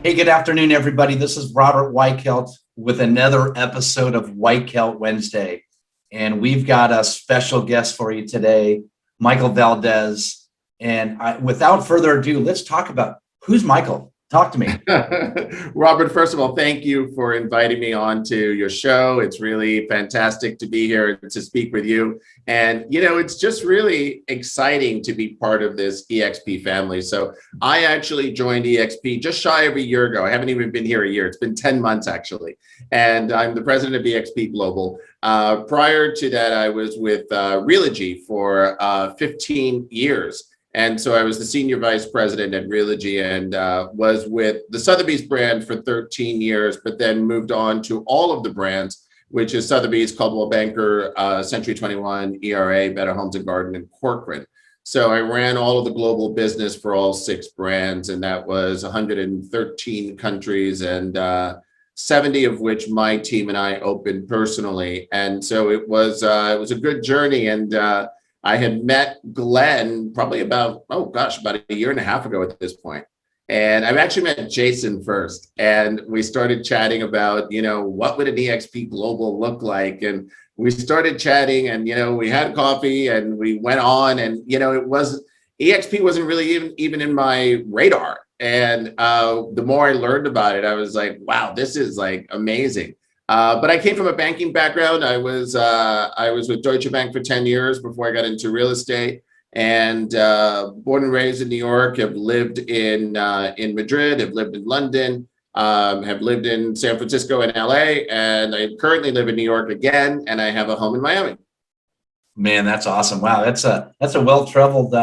Hey, good afternoon, everybody. This is Robert Weichelt with another episode of Weichelt Wednesday. And we've got a special guest for you today, Michael Valdes. And without further ado, let's talk about who's Michael. Talk to me. Robert, first of all, thank you for inviting me on to your show. It's really fantastic to be here to speak with you. And, it's just really exciting to be part of this EXP family. So I actually joined EXP just shy of a year ago. I haven't even been here a year. It's been 10 months, actually. And I'm the president of EXP Global. Prior to that, I was with Realty for 15 years. And so I was the senior vice president at Realty and was with the Sotheby's brand for 13 years, but then moved on to all of the brands, which is Sotheby's, Coldwell Banker, Century 21, ERA, Better Homes and Garden, and Corcoran. So I ran all of the global business for all 6 brands, and that was 113 countries and 70 of which my team and I opened personally. And so it was a good journey. And I had met Glenn probably about a year and a half ago at this point. And I've actually met Jason first. And we started chatting about, what would an EXP Global look like? And we started chatting and, we had coffee and we went on and, EXP wasn't really even in my radar. And the more I learned about it, I was like, wow, this is like amazing. But I came from a banking background. I was with Deutsche Bank for 10 years before I got into real estate, and born and raised in New York. Have lived in Madrid. Have lived in London. Have lived in San Francisco and LA, and I currently live in New York again. And I have a home in Miami. Man, that's awesome! Wow, that's a well-traveled.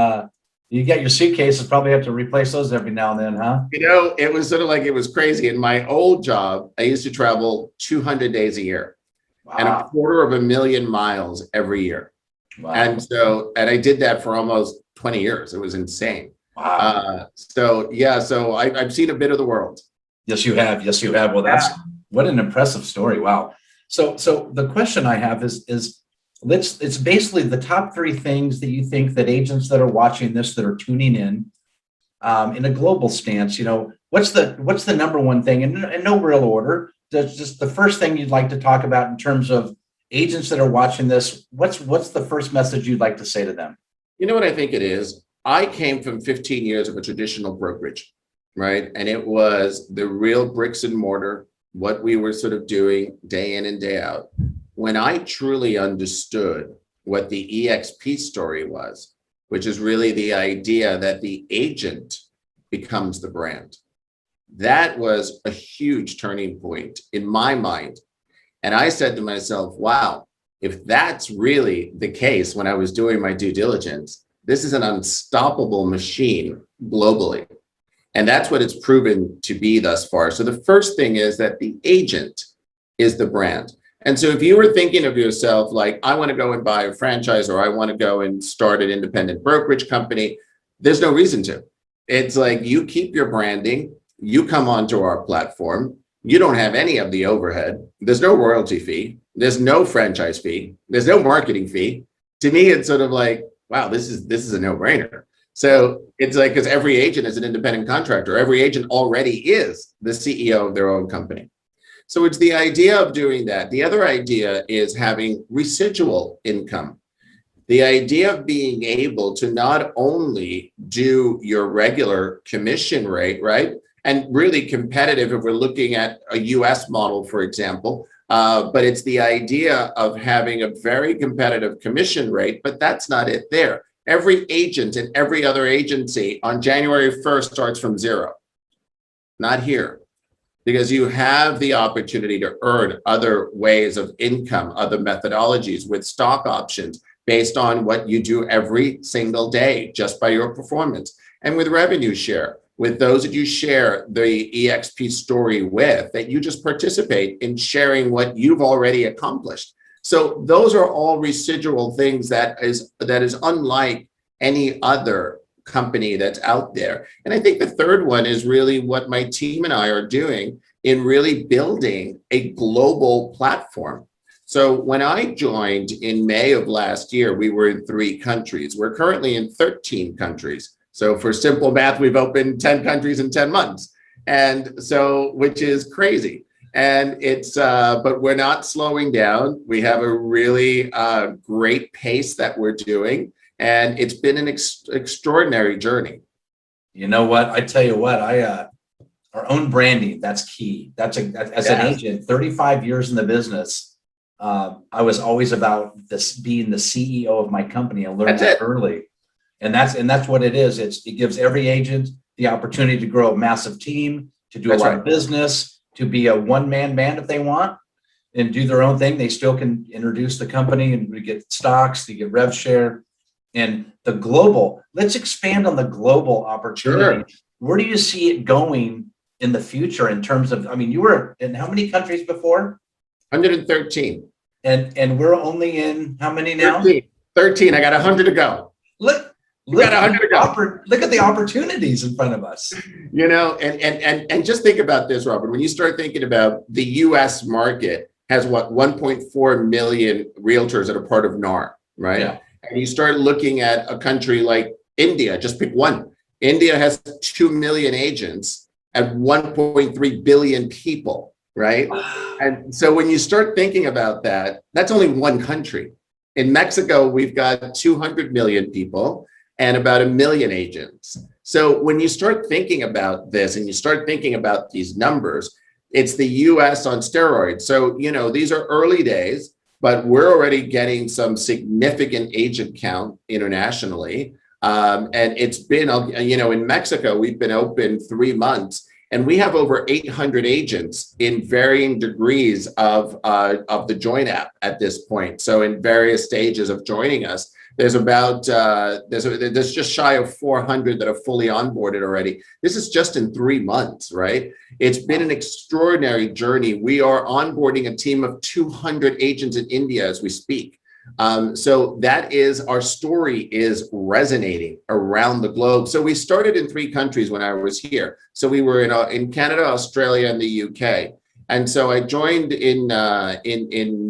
You got your suitcases. Probably have to replace those every now and then, huh? It was sort of like it was crazy. In my old job, I used to travel 200 days a year. Wow. And 250,000 miles every year. Wow. And I did that for almost 20 years. It was insane. Wow. So I've seen a bit of the world. Yes, you have. Yes, you have. Well, what an impressive story. Wow. So the question I have is it's basically the top 3 things that you think that agents that are watching this, that are tuning in a global stance, what's the number one thing, in no real order, that's just the first thing you'd like to talk about in terms of agents that are watching this. What's the first message you'd like to say to them? You know what I think it is? I came from 15 years of a traditional brokerage, right? And it was the real bricks and mortar, what we were sort of doing day in and day out. When I truly understood what the EXP story was, which is really the idea that the agent becomes the brand, that was a huge turning point in my mind. And I said to myself, wow, if that's really the case when I was doing my due diligence, this is an unstoppable machine globally. And that's what it's proven to be thus far. So the first thing is that the agent is the brand. And so if you were thinking of yourself like, I want to go and buy a franchise, or I want to go and start an independent brokerage company, there's no reason to. It's like, you keep your branding, you come onto our platform, you don't have any of the overhead. There's no royalty fee. There's no franchise fee. There's no marketing fee. To me, it's sort of like, wow, this is a no-brainer. So it's like, because every agent is an independent contractor. Every agent already is the CEO of their own company. So it's the idea of doing that. The other idea is having residual income. The idea of being able to not only do your regular commission rate, right? And really competitive if we're looking at a US model, for example, but it's the idea of having a very competitive commission rate, but that's not it there. Every agent and every other agency on January 1st starts from zero. Not here. Because you have the opportunity to earn other ways of income, other methodologies with stock options based on what you do every single day, just by your performance. And with revenue share, with those that you share the EXP story with, that you just participate in sharing what you've already accomplished. So those are all residual things that is unlike any other company that's out there. And I think the third one is really what my team and I are doing in really building a global platform. So when I joined in May of last year, we were in 3 countries. We're currently in 13 countries. So for simple math, we've opened 10 countries in 10 months. And so, which is crazy. And it's, but we're not slowing down. We have a really great pace that we're doing. And it's been an extraordinary journey. You know what? I tell you what, our own branding, that's key. As an agent, 35 years in the business, I was always about this being the CEO of my company. I learned that early. And that's what it is. It gives every agent the opportunity to grow a massive team, to do a lot of business, to be a one-man band if they want, and do their own thing. They still can introduce the company, and we get stocks, they get rev share. And the global, let's expand on the global opportunity. Sure. Where do you see it going in the future in terms of, I mean, you were in how many countries before? 113. And we're only in how many now? 13. I got 100 to go. Look at the opportunities in front of us. You know, and just think about this, Robert. When you start thinking about the U.S. market has 1.4 million realtors that are part of NAR, right? Yeah. And you start looking at a country like India, just pick one. India has 2 million agents and 1.3 billion people, right? And so when you start thinking about that, that's only one country. In Mexico, we've got 200 million people and about 1 million agents. So when you start thinking about this and you start thinking about these numbers, it's the US on steroids. So, you know, these are early days, but we're already getting some significant agent count internationally. And it's been, you know, in Mexico, we've been open 3 months and we have over 800 agents in varying degrees of the Join app at this point. So in various stages of joining us, there's about, there's just shy of 400 that are fully onboarded already. This is just in 3 months, right? It's been an extraordinary journey. We are onboarding a team of 200 agents in India as we speak. So that is, our story is resonating around the globe. So we started in 3 countries when I was here. So we were in Canada, Australia, and the UK. And so I joined in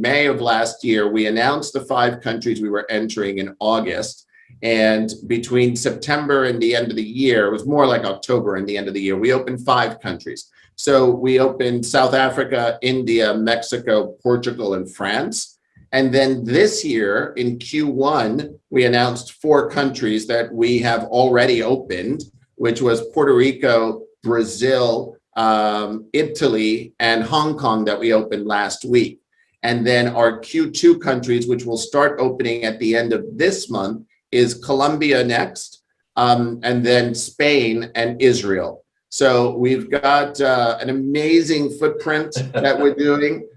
May of last year. We announced the 5 countries we were entering in August. And between September and the end of the year, it was more like October and the end of the year, we opened 5 countries. So we opened South Africa, India, Mexico, Portugal, and France. And then this year in Q1, we announced 4 countries that we have already opened, which was Puerto Rico, Brazil, Italy, and Hong Kong that we opened last week. And then our Q2 countries, which will start opening at the end of this month, is Colombia next, and then Spain and Israel. So we've got an amazing footprint that we're doing.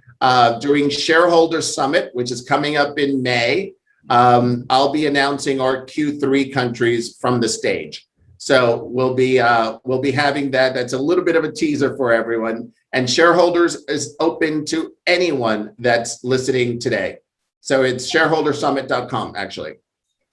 During Shareholder Summit, which is coming up in May, I'll be announcing our Q3 countries from the stage. So we'll be having that. That's a little bit of a teaser for everyone. And Shareholders is open to anyone that's listening today. So it's shareholdersummit.com, actually.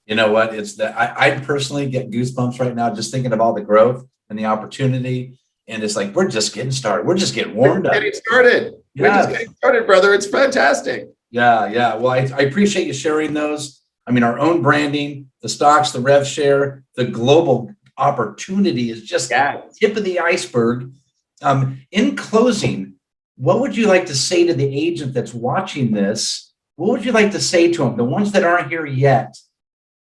You know what? It's that I personally get goosebumps right now just thinking of all the growth and the opportunity. And it's like, we're just getting started. We're just getting warmed up. We're just getting started, brother. It's fantastic. Yeah. Well, I appreciate you sharing those. I mean, our own branding, the stocks, the rev share, the global opportunity is just the tip of the iceberg. In closing, what would you like to say to the agent that's watching this? What would you like to say to them? The ones that aren't here yet,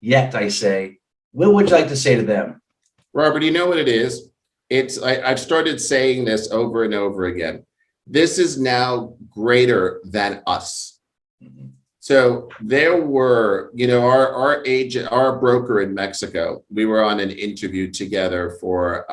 I say, what would you like to say to them? Robert, you know what it is? I've started saying this over and over again. This is now greater than us. Mm-hmm. So there were, you know, our agent, our broker in Mexico, we were on an interview together for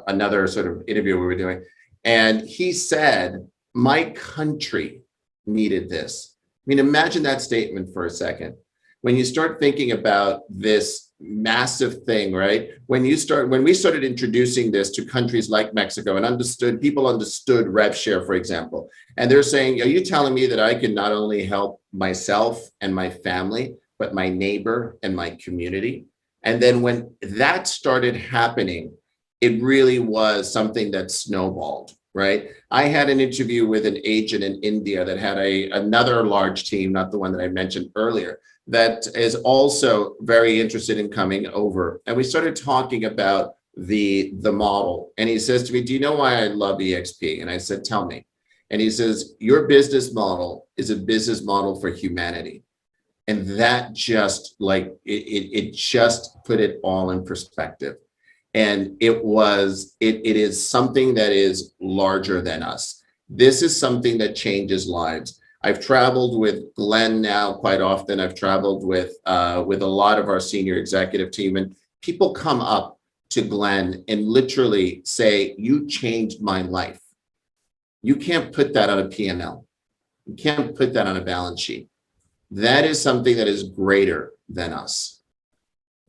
another sort of interview we were doing. And he said, my country needed this. I mean, imagine that statement for a second. When you start thinking about this massive thing, right? When we started introducing this to countries like Mexico and people understood rev share, for example, and they're saying, are you telling me that I can not only help myself and my family, but my neighbor and my community? And then when that started happening, it really was something that snowballed, right? I had an interview with an agent in India that had another large team, not the one that I mentioned earlier, that is also very interested in coming over. And we started talking about the model. And he says to me, do you know why I love EXP? And I said, tell me. And he says, your business model is a business model for humanity. And that just like, it just put it all in perspective. And it is something that is larger than us. This is something that changes lives. I've traveled with Glenn now quite often. I've traveled with a lot of our senior executive team, and people come up to Glenn and literally say, you changed my life. You can't put that on a P&L. You can't put that on a balance sheet. That is something that is greater than us.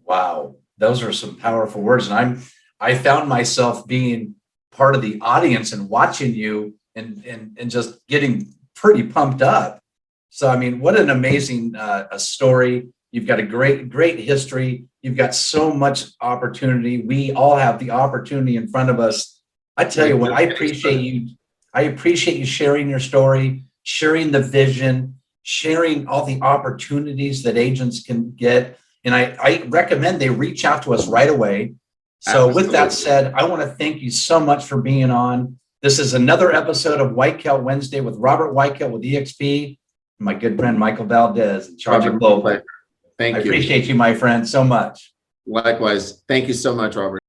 Wow, those are some powerful words. And I found myself being part of the audience and watching you and just getting pretty pumped up. So, I mean, what an amazing a story. You've got a great history. You've got so much opportunity. We all have the opportunity in front of us. I tell you what, I appreciate you. I appreciate you sharing your story, sharing the vision, sharing all the opportunities that agents can get. And I recommend they reach out to us right away. So with that said, I want to thank you so much for being on. This is another episode of Weichelt Wednesday with Robert Weichelt with EXP, and my good friend Michael Valdes in charge of global. Thank you. I appreciate you, my friend, so much. Likewise. Thank you so much, Robert.